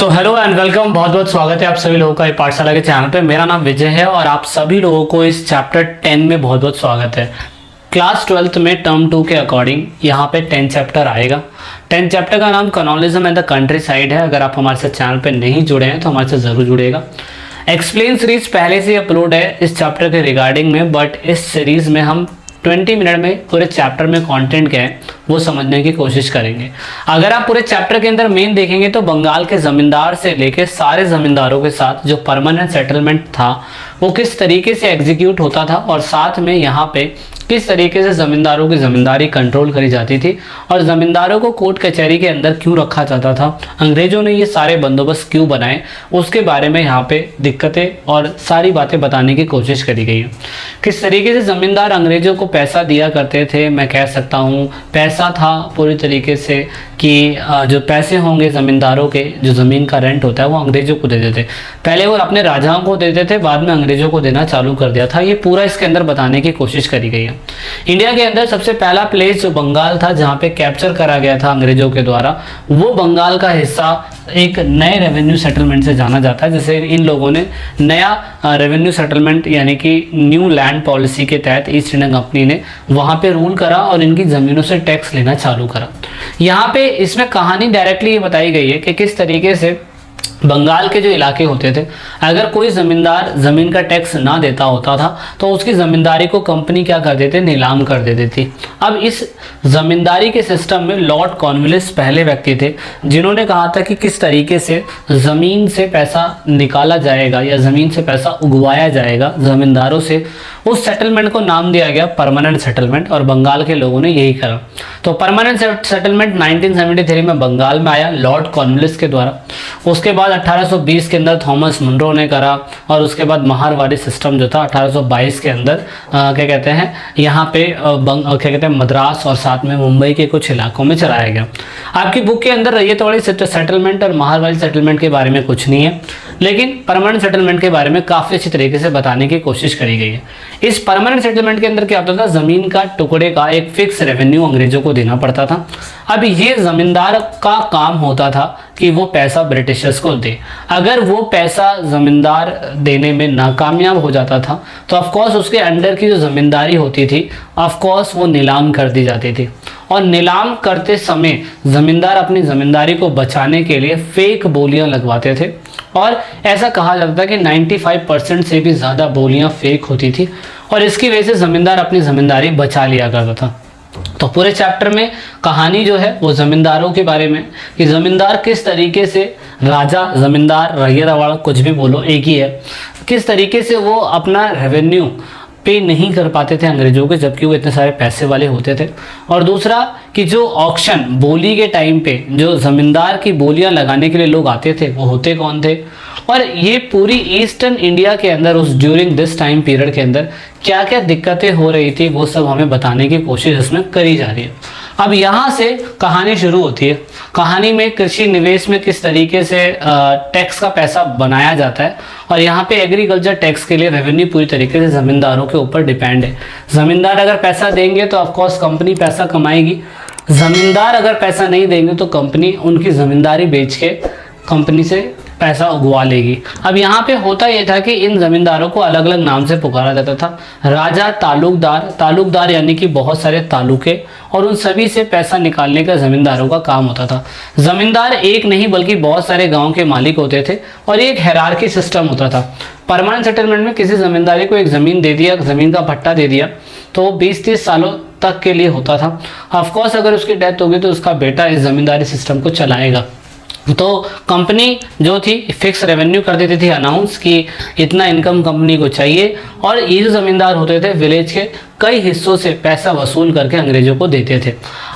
So hello and welcome, बहुत बहुत स्वागत है आप सभी लोगों का पाठशाला के चैनल पे। मेरा नाम विजय है और आप सभी लोगों को इस चैप्टर 10 में बहुत बहुत स्वागत है। क्लास 12th में टर्म 2 के अकॉर्डिंग यहाँ पे 10 चैप्टर आएगा। 10 चैप्टर का नाम colonialism and the country side है। अगर आप हमारे साथ चैनल पे नहीं जुड़े हैं तो हमारे साथ ज़रूर जुड़ेगा। एक्सप्लेन सीरीज पहले से अपलोड है इस चैप्टर के रिगार्डिंग में, बट इस सीरीज़ में हम 20 मिनट में पूरे चैप्टर में कंटेंट क्या है वो समझने की कोशिश करेंगे। अगर आप पूरे चैप्टर के अंदर मेन देखेंगे तो बंगाल के ज़मींदार से लेकर सारे ज़मींदारों के साथ जो परमानेंट सेटलमेंट था वो किस तरीके से एग्जीक्यूट होता था और साथ में यहाँ पे किस तरीके से ज़मींदारों की ज़मींदारी कंट्रोल करी जाती थी और ज़मींदारों को कोर्ट कचहरी के अंदर क्यों रखा जाता था, अंग्रेज़ों ने ये सारे बंदोबस्त क्यों बनाए, उसके बारे में यहाँ पे दिक्कतें और सारी बातें बताने की कोशिश करी गई है। किस तरीके से ज़मींदार अंग्रेज़ों को पैसा दिया करते थे, मैं कह सकता हूँ पैसा था पूरी तरीके से कि जो पैसे होंगे ज़मींदारों के, जो ज़मीन का रेंट होता है वो अंग्रेज़ों को देते थे। पहले वो अपने राजाओं को देते थे, बाद में अंग्रेज़ों को देना चालू कर दिया था। ये पूरा इसके अंदर बताने की कोशिश करी गई है। इंडिया के अंदर सबसे पहला प्लेस जो बंगाल था जहाँ पे कैप्चर करा गया था अंग्रेज़ों के द्वारा, वो बंगाल का हिस्सा एक नए रेवेन्यू सेटलमेंट से जाना जाता है। जैसे इन लोगों ने नया रेवेन्यू सेटलमेंट यानी कि न्यू लैंड पॉलिसी के तहत ईस्ट इंडिया कंपनी ने वहाँ पे रूल करा और इनकी ज़मीनों से टैक्स लेना चालू करा। यहाँ पे इसमें कहानी डायरेक्टली ये बताई गई है कि किस तरीके से बंगाल के जो इलाके होते थे, अगर कोई ज़मींदार ज़मीन का टैक्स ना देता होता था तो उसकी ज़मींदारी को कंपनी क्या कर देते, नीलाम कर देती थी। अब इस ज़मींदारी के सिस्टम में लॉर्ड कॉर्नवालिस पहले व्यक्ति थे जिन्होंने कहा था कि किस तरीके से ज़मीन से पैसा निकाला जाएगा या ज़मीन से पैसा उगवाया जाएगा ज़मींदारों से। उस सेटलमेंट को नाम दिया गया परमानेंट सेटलमेंट और बंगाल के लोगों ने यही करा। तो परमानेंट सेटलमेंट 1973 में बंगाल में आया लॉर्ड कॉर्नवालिस के द्वारा। उसके बाद 1820 के अंदर थॉमस मुनरो ने करा और उसके बाद महारवाड़ी सिस्टम जो था 1822 के अंदर क्या कहते हैं यहाँ पे क्या कहते हैं मद्रास और साथ में मुंबई के कुछ इलाकों में चलाया गया। आपकी बुक के अंदर रैयत वाली सेटलमेंट और महारवाड़ी सेटलमेंट के बारे में कुछ नहीं है, लेकिन परमानेंट सेटलमेंट के बारे में काफ़ी अच्छी तरीके से बताने की कोशिश करी गई है। इस परमानेंट सेटलमेंट के अंदर क्या होता था, ज़मीन का टुकड़े का एक फिक्स रेवेन्यू अंग्रेजों को देना पड़ता था। अब ये ज़मींदार का काम होता था कि वो पैसा ब्रिटिशर्स को दे। अगर वो पैसा ज़मींदार देने में नाकामयाब हो जाता था तो ऑफकोर्स उसके अंडर की जो ज़मींदारी होती थी ऑफकोर्स वो नीलाम कर दी जाती थी। और नीलाम करते समय ज़मींदार अपनी ज़मींदारी को बचाने के लिए फेक बोलियां लगवाते थे और ऐसा कहा जाता था कि 95% से भी ज़्यादा बोलियां फेक होती थी और इसकी वजह से ज़मींदार अपनी ज़मींदारी बचा लिया करता था। तो पूरे चैप्टर में कहानी जो है वो ज़मींदारों के बारे में कि ज़मींदार किस तरीके से, राजा ज़मींदार रैयत वाला कुछ भी बोलो एक ही है, किस तरीके से वो अपना रेवेन्यू पे नहीं कर पाते थे अंग्रेजों के, जबकि वो इतने सारे पैसे वाले होते थे। और दूसरा कि जो ऑक्शन बोली के टाइम पे जो ज़मींदार की बोलियां लगाने के लिए लोग आते थे वो होते कौन थे, और ये पूरी ईस्टर्न इंडिया के अंदर उस ड्यूरिंग दिस टाइम पीरियड के अंदर क्या क्या दिक्कतें हो रही थी वो सब हमें बताने की कोशिश इसमें करी जा रही है। अब यहाँ से कहानी शुरू होती है। कहानी में कृषि निवेश में किस तरीके से टैक्स का पैसा बनाया जाता है और यहाँ पे एग्रीकल्चर टैक्स के लिए रेवेन्यू पूरी तरीके से ज़मींदारों के ऊपर डिपेंड है। ज़मींदार अगर पैसा देंगे तो ऑफकोर्स कंपनी पैसा कमाएगी, ज़मींदार अगर पैसा नहीं देंगे तो कंपनी उनकी ज़मींदारी बेच के कंपनी से पैसा उगवा लेगी। अब यहाँ पे होता यह था कि इन ज़मींदारों को अलग अलग नाम से पुकारा जाता था। राजा, तालुकदार, तालुकदार यानी कि बहुत सारे तालुके, और उन सभी से पैसा निकालने का ज़मींदारों का काम होता था। ज़मींदार एक नहीं बल्कि बहुत सारे गांव के मालिक होते थे और एक हायरार्की सिस्टम होता था। परमानेंट सेटलमेंट में किसी ज़मींदारी को एक ज़मीन दे दिया, ज़मीन का पट्टा दे दिया तो वो 20-30 सालों तक के लिए होता था। ऑफकोर्स अगर उसकी डेथ होगी तो उसका बेटा इस ज़मींदारी सिस्टम को चलाएगा। तो कंपनी जो थी फिक्स रेवेन्यू कर देती थी अनाउंस कि इतना इनकम कंपनी को चाहिए, और ये जो ज़मींदार होते थे विलेज के कई हिस्सों से पैसा वसूल करके अंग्रेजों को देते थे।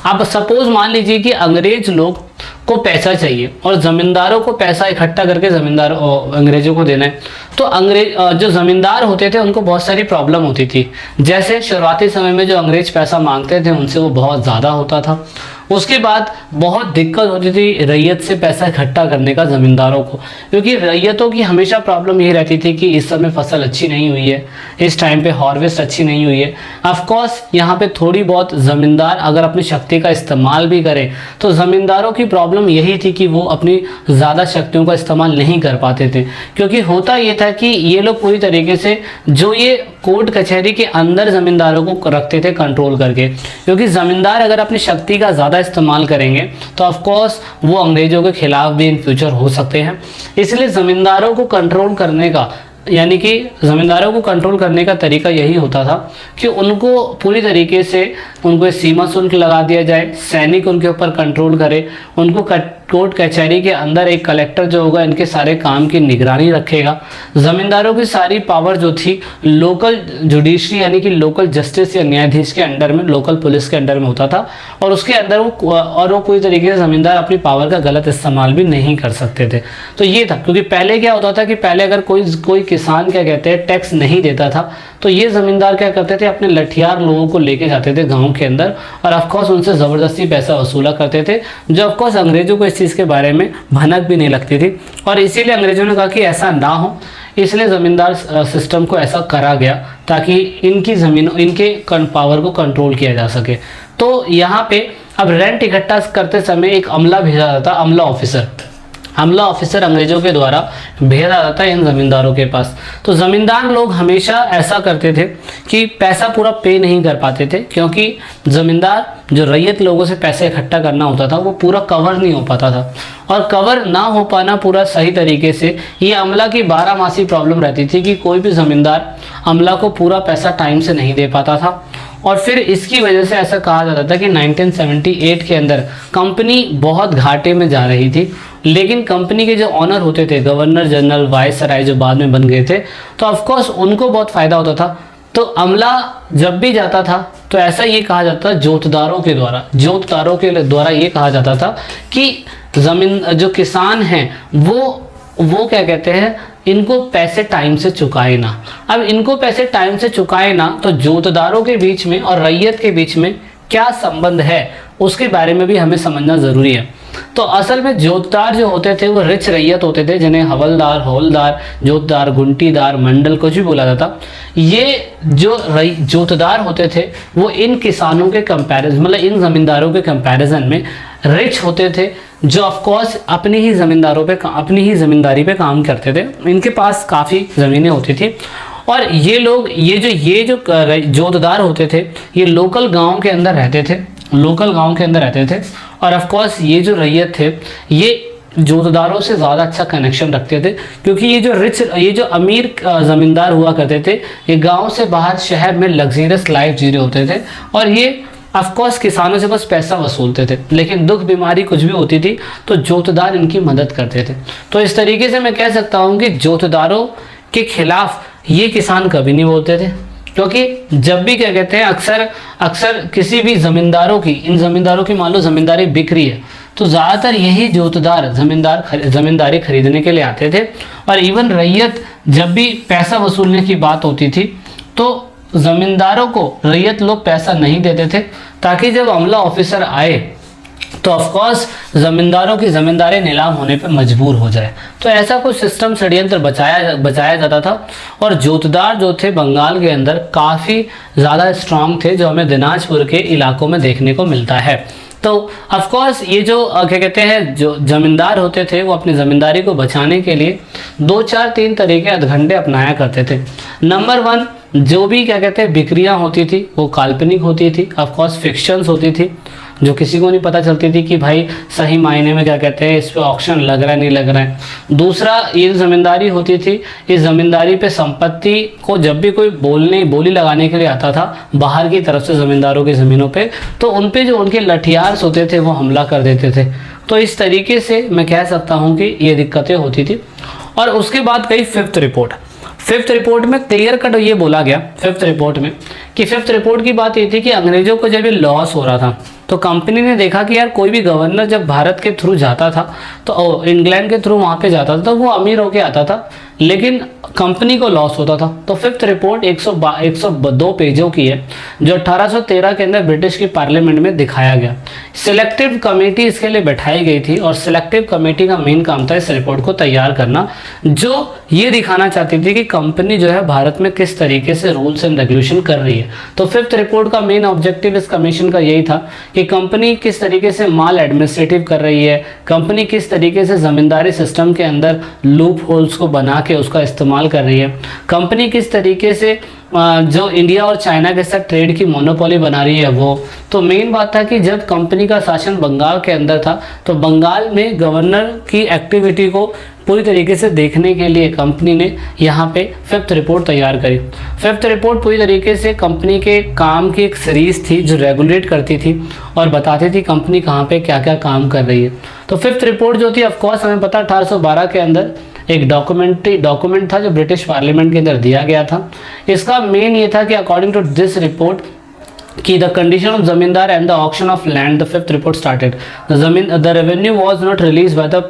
अब सपोज मान लीजिए कि अंग्रेज लोग को पैसा चाहिए और ज़मींदारों को पैसा इकट्ठा करके अंग्रेजों को देना है, तो अंग्रेज जो ज़मींदार होते थे उनको बहुत सारी प्रॉब्लम होती थी। जैसे शुरुआती समय में जो अंग्रेज पैसा मांगते थे उनसे वो बहुत ज़्यादा होता था, उसके बाद बहुत दिक्कत होती थी रैयत से पैसा इकट्ठा करने का ज़मींदारों को, क्योंकि रैयतों की हमेशा प्रॉब्लम यही रहती थी कि इस समय फसल अच्छी नहीं हुई है, इस टाइम पे हार्वेस्ट अच्छी नहीं हुई है। ऑफ कोर्स यहाँ पे थोड़ी बहुत ज़मींदार अगर अपनी शक्ति का इस्तेमाल भी करें तो ज़मींदारों की प्रॉब्लम यही थी कि वो अपनी ज़्यादा शक्तियों का इस्तेमाल नहीं कर पाते थे, क्योंकि होता ये था कि ये लोग पूरी तरीके से जो ये कोर्ट कचहरी के अंदर ज़मींदारों को रखते थे कंट्रोल करके, क्योंकि ज़मींदार अगर अपनी शक्ति का ज़्यादा इस्तेमाल करेंगे तो ऑफ कोर्स वो अंग्रेज़ों के खिलाफ भी इन फ्यूचर हो सकते हैं। इसलिए ज़मींदारों को कंट्रोल करने का, यानी कि ज़मींदारों को कंट्रोल करने का तरीका यही होता था कि उनको पूरी तरीके से उनको सीमा शुल्क लगा दिया जाए, सैनिक उनके ऊपर कंट्रोल करे, उनको कोर्ट कचहरी के अंदर एक कलेक्टर जो होगा इनके सारे काम की निगरानी रखेगा। ज़मींदारों की सारी पावर जो थी लोकल जुडिशरी यानी कि लोकल जस्टिस या न्यायाधीश के अंडर में, लोकल पुलिस के अंडर में होता था, और उसके अंदर वो कोई तरीके से ज़मींदार अपनी पावर का गलत इस्तेमाल भी नहीं कर सकते थे। तो ये था, क्योंकि पहले क्या होता था कि पहले अगर कोई किसान क्या कहते हैं टैक्स नहीं देता था तो ये ज़मींदार क्या करते थे, अपने लठियार लोगों को लेके जाते थे गाँव के अंदर और ऑफकोर्स उनसे ज़बरदस्ती पैसा वसूला करते थे, जो ऑफकोर्स अंग्रेज़ों को इस चीज़ के बारे में भनक भी नहीं लगती थी। और इसीलिए अंग्रेज़ों ने कहा कि ऐसा ना हो, इसलिए ज़मींदार सिस्टम को ऐसा करा गया ताकि इनकी ज़मीनों, इनके पावर को कंट्रोल किया जा सके। तो यहाँ पे अब रेंट इकट्ठा करते समय एक अमला भेजा जाता, अमला ऑफिसर अंग्रेज़ों के द्वारा भेजा जाता है इन ज़मींदारों के पास। तो ज़मींदार लोग हमेशा ऐसा करते थे कि पैसा पूरा पे नहीं कर पाते थे, क्योंकि ज़मींदार जो रैयत लोगों से पैसे इकट्ठा करना होता था वो पूरा कवर नहीं हो पाता था, और कवर ना हो पाना पूरा सही तरीके से ये अमला की 12 मासी प्रॉब्लम रहती थी कि कोई भी ज़मींदार अमला को पूरा पैसा टाइम से नहीं दे पाता था। और फिर इसकी वजह से ऐसा कहा जाता था कि 1978 के अंदर कंपनी बहुत घाटे में जा रही थी, लेकिन कंपनी के जो ऑनर होते थे, गवर्नर जनरल, वायसराय जो बाद में बन गए थे, तो ऑफकोर्स उनको बहुत फ़ायदा होता था। तो अमला जब भी जाता था तो ऐसा ये कहा जाता था जोतदारों के द्वारा ये कहा जाता था कि ज़मीन जो किसान हैं वो क्या कहते हैं, इनको पैसे टाइम से चुकाए ना। अब इनको पैसे टाइम से चुकाए ना तो जोतदारों के बीच में और रैयत के बीच में क्या संबंध है उसके बारे में भी हमें समझना ज़रूरी है। तो असल में जोतदार जो होते थे वो रिच रैयत होते थे, जिन्हें हवलदार, हौलदार, जोतदार, गुंटीदार, मंडल कुछ भी बोला जाता। ये जो जोतदार होते थे वो इन किसानों के कंपैरिजन, मतलब इन ज़मींदारों के कंपैरिजन में रिच होते थे, जो ऑफकोर्स अपनी ही ज़मींदारी पे काम करते थे। इनके पास काफ़ी ज़मीनें होती थी, और ये लोग ये जो जोतदार होते थे ये लोकल गांव के अंदर रहते थे, और ऑफकोर्स ये जो रैयत थे ये जोतदारों से ज़्यादा अच्छा कनेक्शन रखते थे, क्योंकि ये जो अमीर ज़मींदार हुआ करते थे ये गांव से बाहर शहर में लग्जरियस लाइफ जी रहे होते थे, और ये ऑफकोर्स किसानों से बस पैसा वसूलते थे, लेकिन दुख बीमारी कुछ भी होती थी तो जोतदार इनकी मदद करते थे। तो इस तरीके से मैं कह सकता हूँ कि जोतदारों के खिलाफ ये किसान कभी नहीं बोलते थे, क्योंकि जब भी क्या कहते हैं अक्सर किसी भी इन ज़मींदारों की मान लो ज़मींदारी बिक रही है तो ज़्यादातर यही जोतदार ज़मींदारी खरीदने के लिए आते थे। और इवन रैयत जब भी पैसा वसूलने की बात होती थी तो ज़मींदारों को रैयत लोग पैसा नहीं देते थे, ताकि जब अमला ऑफिसर आए तो ऑफकोर्स ज़मींदारों की ज़मींदारी नीलाम होने पर मजबूर हो जाए। तो ऐसा कुछ सिस्टम षड्यंत्र बचाया जाता था। और जोतदार जो थे बंगाल के अंदर काफ़ी ज़्यादा स्ट्रांग थे, जो हमें दिनाजपुर के इलाकों में देखने को मिलता है। तो ऑफकोर्स ये जो क्या कहते हैं जो ज़मींदार होते थे वो अपनी ज़मींदारी को बचाने के लिए 2-4-3 तरीके अधखंडे अपनाया करते थे। नंबर 1, जो भी क्या कहते हैं बिक्रियाँ होती थी वो काल्पनिक होती थी, ऑफकोर्स फिक्शंस होती थी, जो किसी को नहीं पता चलती थी कि भाई सही मायने में क्या कहते हैं इस पे ऑक्शन लग रहा है नहीं लग रहा है। दूसरा, ये ज़मींदारी होती थी, इस ज़मींदारी पे संपत्ति को जब भी कोई बोली लगाने के लिए आता था बाहर की तरफ से ज़मींदारों की ज़मीनों पे, तो उन पे जो उनके लठियार्स होते थे वो हमला कर देते थे। तो इस तरीके से मैं कह सकता हूँ कि ये दिक्कतें होती थी। और उसके बाद गई फिफ्थ रिपोर्ट में क्लियर कट ये बोला गया फिफ्थ रिपोर्ट की बात ये थी कि अंग्रेज़ों को जब ये लॉस हो रहा था तो कंपनी ने देखा कि यार कोई भी गवर्नर जब भारत के थ्रू जाता था तो इंग्लैंड के थ्रू वहाँ पे जाता था तो वो अमीर होके आता था, लेकिन कंपनी को लॉस होता था। तो फिफ्थ रिपोर्ट 102 पेजों की है, जो 1813 के अंदर ब्रिटिश की पार्लियामेंट में दिखाया गया। सिलेक्टिव कमेटी इसके लिए बैठाई गई थी और सिलेक्टिव कमेटी का मेन काम था इस रिपोर्ट को तैयार करना, जो ये दिखाना चाहती थी कि कंपनी जो है भारत में किस तरीके से रूल्स एंड रेगुलेशन कर रही है। तो फिफ्थ रिपोर्ट का मेन ऑब्जेक्टिव इस कमीशन का यही था कि कंपनी किस तरीके से माल एडमिनिस्ट्रेटिव कर रही है, कंपनी किस तरीके से जमींदारी सिस्टम के अंदर लूप होल्स को बना के उसका इस्तेमाल कर रही है, कंपनी किस तरीके से जो इंडिया और चाइना के साथ ट्रेड की मोनोपोली बना रही है वो। तो मेन बात था कि जब कंपनी का शासन बंगाल के अंदर था तो बंगाल में गवर्नर की एक्टिविटी को पूरी तरीके से देखने के लिए कंपनी ने यहाँ पे फिफ्थ रिपोर्ट तैयार करी। फिफ्थ रिपोर्ट पूरी तरीके से कंपनी के काम की एक सीरीज थी जो रेगुलेट करती थी और बताती थी कंपनी कहाँ पे क्या क्या काम कर रही है। तो फिफ्थ रिपोर्ट जो थी ऑफकोर्स हमें पता 1812 के अंदर एक डॉक्यूमेंट था जो ब्रिटिश पार्लियामेंट के अंदर दिया गया था। इसका मेन ये था कि अकॉर्डिंग टू दिस रिपोर्ट कि the condition of zamindar and the auction of land, the fifth report started the revenue was not release by the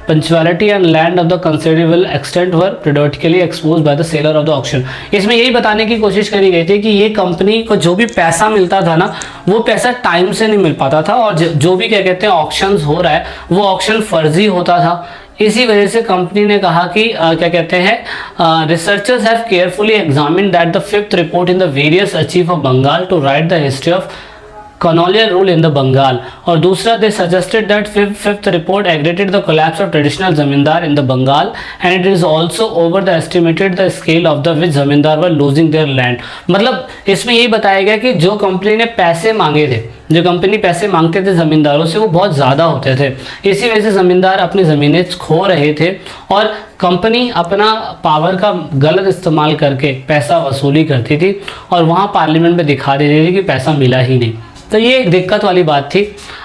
punctuality and land of the considerable extent were periodically expose by the seller of the auction. इसमें यही बताने की कोशिश करी गई थी कि ये कंपनी को जो भी पैसा मिलता था ना वो पैसा टाइम से नहीं मिल पाता था और जो भी क्या कहते हैं ऑक्शंस हो रहा है वो ऑक्शन फर्जी होता था। इसी वजह से कंपनी ने कहा कि क्या कहते हैं researchers have carefully examined that the fifth report in the various archives of Bengal to write the history of colonial rule in the Bengal. और दूसरा दे suggested that fifth report aggravated the collapse of traditional जमींदार in the Bengal and it is also over the estimated the scale of the which जमींदार were losing their land। मतलब इसमें यही बताया गया कि जो कंपनी ने पैसे मांगे थे, जो कंपनी पैसे मांगते थे ज़मींदारों से वो बहुत ज़्यादा होते थे। इसी वजह से ज़मींदार अपनी ज़मीनें खो रहे थे और कंपनी अपना पावर का गलत इस्तेमाल करके पैसा वसूली करती थी और वहाँ पार्लियामेंट में दिखा देती थी कि पैसा मिला ही नहीं। तो ये एक दिक्कत वाली बात थी।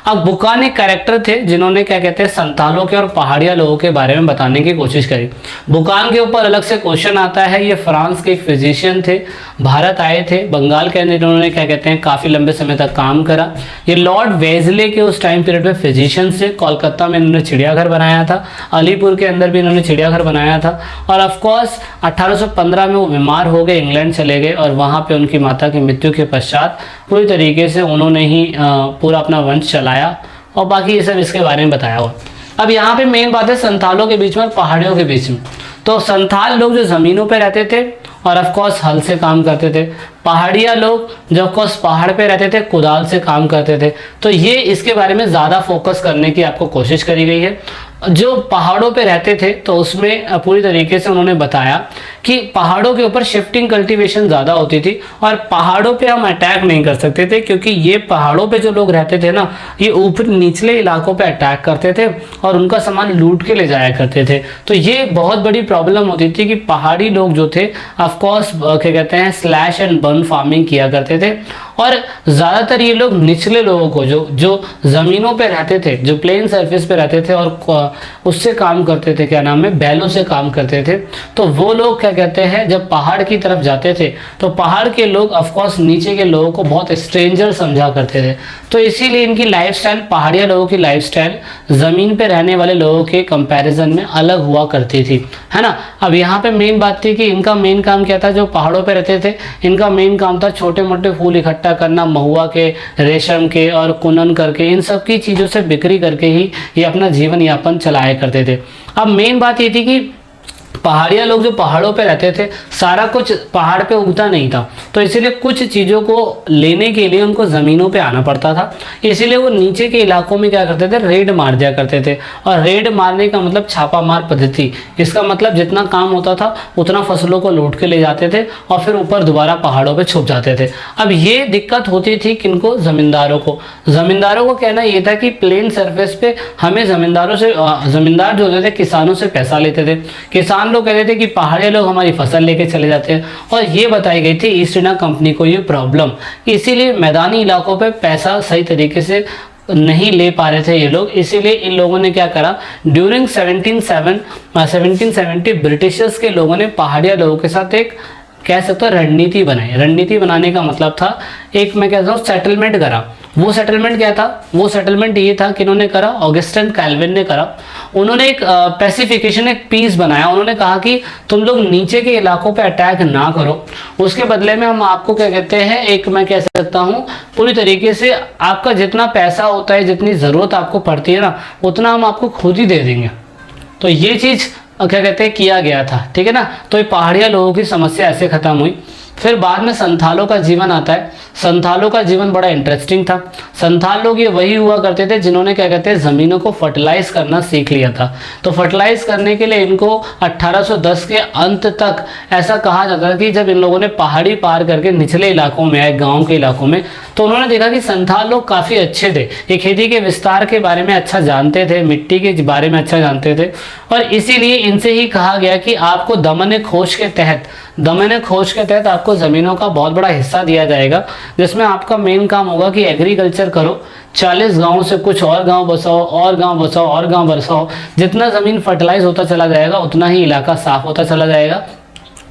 अब बुकान एक कैरेक्टर थे जिन्होंने क्या कहते हैं संथालों के और पहाड़िया लोगों के बारे में बताने की कोशिश करी। बुकान के ऊपर अलग से क्वेश्चन आता है। ये फ्रांस के एक फिजिशियन थे, भारत आए थे, बंगाल के अंदर इन्होंने क्या कहते हैं काफ़ी लंबे समय तक काम करा। ये लॉर्ड वेजले के उस टाइम पीरियड में फिजिशियन से कोलकाता में इन्होंने चिड़ियाघर बनाया था, अलीपुर के अंदर भी इन्होंने चिड़ियाघर बनाया था और ऑफकोर्स 1815 में वो बीमार हो गए, इंग्लैंड चले गए और वहाँ पर उनकी माता की मृत्यु के पश्चात पूरी तरीके से उन्होंने ही पूरा अपना वंश चलाया और बाकी ये सब इसके बारे में बताया हुआ। अब यहाँ पे मेन बात है संथालों के बीच में और पहाड़ियों के बीच में। तो संथाल लोग जो ज़मीनों पे रहते थे और ऑफकोर्स हल से काम करते थे, पहाड़िया लोग जो ऑफकोर्स पहाड़ पे रहते थे कुदाल से काम करते थे। तो ये इसके बारे में ज़्यादा फोकस करने की आपको कोशिश करी गई है। जो पहाड़ों पे रहते थे तो उसमें पूरी तरीके से उन्होंने बताया कि पहाड़ों के ऊपर शिफ्टिंग कल्टीवेशन ज़्यादा होती थी और पहाड़ों पे हम अटैक नहीं कर सकते थे क्योंकि ये पहाड़ों पे जो लोग रहते थे ना ये ऊपर निचले इलाकों पे अटैक करते थे और उनका सामान लूट के ले जाया करते थे। तो ये बहुत बड़ी प्रॉब्लम होती थी कि पहाड़ी लोग जो थे ऑफकोर्स क्या कहते हैं स्लैश एंड बर्न फार्मिंग किया करते थे और ज़्यादातर ये लोग निचले लोगों को जो ज़मीनों पे रहते थे, जो प्लेन सरफेस पे रहते थे और उससे काम करते थे, क्या नाम है, बैलों से काम करते थे। तो वो लोग क्या कहते हैं जब पहाड़ की तरफ जाते थे तो पहाड़ के लोग ऑफकोर्स नीचे के लोगों को बहुत स्ट्रेंजर समझा करते थे। तो इसीलिए इनकी लाइफस्टाइल, पहाड़िया लोगों की लाइफस्टाइल ज़मीन पे रहने वाले लोगों के कंपैरिजन में अलग हुआ करती थी, है ना। अब यहाँ पे मेन बात थी कि इनका मेन काम क्या था, जो पहाड़ों पे रहते थे इनका मेन काम था छोटे मोटे फूल इकट्ठा करना, महुआ के, रेशम के और कुनन करके इन सब की चीज़ों से बिक्री करके ही ये अपना जीवन यापन चलाया करते थे। अब मेन बात ये थी कि पहाड़िया लोग जो पहाड़ों पे रहते थे सारा कुछ पहाड़ पे उगता नहीं था, तो इसीलिए कुछ चीज़ों को लेने के लिए उनको ज़मीनों पे आना पड़ता था। इसीलिए वो नीचे के इलाकों में क्या करते थे, रेड मार दिया करते थे। और रेड मारने का मतलब छापा मार पद्धति, इसका मतलब जितना काम होता था उतना फसलों को लूट के ले जाते थे और फिर ऊपर दोबारा पहाड़ों पर छुप जाते थे। अब ये दिक्कत होती थी किनको, ज़मींदारों को। ज़मींदारों को कहना ये था कि प्लेन सरफेस पे हमें ज़मींदारों से, ज़मींदार जो होते थे किसानों से पैसा लेते थे, किसान लोग कहते थे कि पहाड़ी लोग हमारी फसल लेके चले जाते हैं और ये बताई गई थी ईस्ट इंडिया कंपनी को ये प्रॉब्लम। इसीलिए मैदानी इलाकों पे पैसा सही तरीके से नहीं ले पा रहे थे ये लोग। इसीलिए इन लोगों ने क्या करा, ड्यूरिंग 1770 ब्रिटिशर्स के लोगों ने पहाड़िया लोगों के साथ एक कह सकते हो रणनीति बनाई। रणनीति बनाने का मतलब था एक, मैं कहता हूँ, सेटलमेंट करा वो सेटलमेंट क्या था? वो सेटलमेंट ये था कि इन्होंने करा, ऑगस्टिन कैल्विन ने करा। उन्होंने एक पैसिफिकेशन, एक पीस बनाया। उन्होंने कहा कि तुम लोग नीचे के इलाकों पे अटैक ना करो, उसके बदले में हम आपको क्या कहते हैं, एक मैं कह सकता हूँ पूरी तरीके से आपका जितना पैसा होता है, जितनी ज़रूरत आपको पड़ती है ना, उतना हम आपको खुद ही दे देंगे। तो ये चीज़ क्या कहते हैं किया गया था, ठीक है ना। तो ये पहाड़िया लोगों की समस्या ऐसे खत्म हुई। फिर बाद में संथालों का जीवन आता है। संथालों का जीवन बड़ा इंटरेस्टिंग था। संथाल लोग ये वही हुआ करते थे जिन्होंने क्या कहते हैं ज़मीनों को फर्टिलाइज करना सीख लिया था। तो फर्टिलाइज करने के लिए इनको 1810 के अंत तक ऐसा कहा जाता था कि जब इन लोगों ने पहाड़ी पार करके निचले इलाकों में आए, गाँव के इलाकों में, तो उन्होंने देखा कि संथाल लोग काफ़ी अच्छे थे, ये खेती के विस्तार के बारे में अच्छा जानते थे, मिट्टी के बारे में अच्छा जानते थे, और इसीलिए इनसे ही कहा गया कि आपको दमन खोज के तहत आपको ज़मीनों का बहुत बड़ा हिस्सा दिया जाएगा, जिसमें आपका मेन काम होगा कि एग्रीकल्चर करो, 40 गाँव से कुछ और गाँव बसाओ, और गाँव बसाओ, और गाँव बसाओ। जितना ज़मीन फर्टिलाइज होता चला जाएगा उतना ही इलाका साफ होता चला जाएगा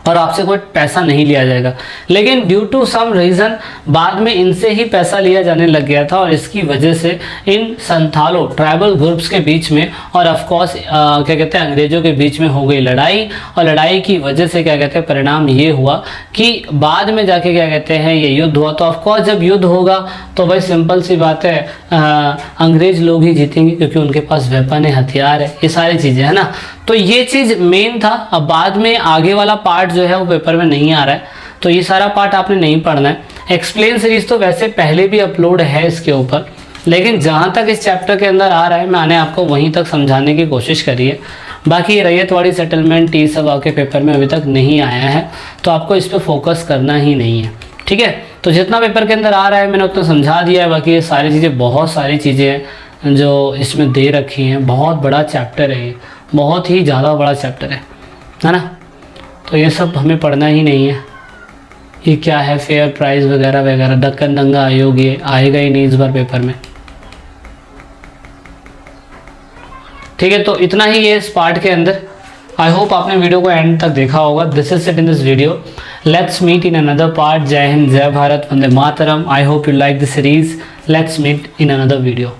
और आपसे कोई पैसा नहीं लिया जाएगा। लेकिन ड्यू टू सम रीज़न बाद में इनसे ही पैसा लिया जाने लग गया था, और इसकी वजह से इन संथालों ट्राइबल ग्रुप्स के बीच में और ऑफ कोर्स क्या कहते हैं अंग्रेज़ों के बीच में हो गई लड़ाई। और लड़ाई की वजह से क्या कहते हैं परिणाम ये हुआ कि बाद में जाके क्या कहते हैं ये युद्ध हुआ। तो ऑफ कोर्स जब युद्ध होगा तो भाई सिंपल सी बात है, अंग्रेज़ लोग ही जीतेंगे, क्योंकि उनके पास वेपन है, हथियार है, ये सारी चीज़ें है ना। तो ये चीज़ मेन था। अब बाद में आगे वाला पार्ट जो है वो पेपर में नहीं आ रहा है, तो ये सारा पार्ट आपने नहीं पढ़ना है। एक्सप्लेन सीरीज तो वैसे पहले भी अपलोड है इसके ऊपर, लेकिन जहाँ तक इस चैप्टर के अंदर आ रहा है मैंने आपको वहीं तक समझाने की कोशिश करी है। बाकी रैयतवाड़ी सेटलमेंट ये सब आपके पेपर में अभी तक नहीं आया है, तो आपको इस पर फोकस करना ही नहीं है, ठीक है। तो जितना पेपर के अंदर आ रहा है मैंने उतना समझा दिया है। बाकी ये सारी चीज़ें, बहुत सारी चीज़ें हैं जो इसमें दे रखी हैं। बहुत बड़ा चैप्टर है ये, बहुत ही ज़्यादा बड़ा चैप्टर है ना। तो ये सब हमें पढ़ना ही नहीं है। ये क्या है, फेयर प्राइस वगैरह वगैरह, दक्कन दंगा आयोग, ये आएगा ही नहीं इस बार पेपर में, ठीक है। तो इतना ही है इस पार्ट के अंदर। आई होप आपने वीडियो को एंड तक देखा होगा। This is it in this video. Let's meet in another part. जय हिंद, जय भारत, वंदे मातरम। I hope you like the series. Let's meet in another video.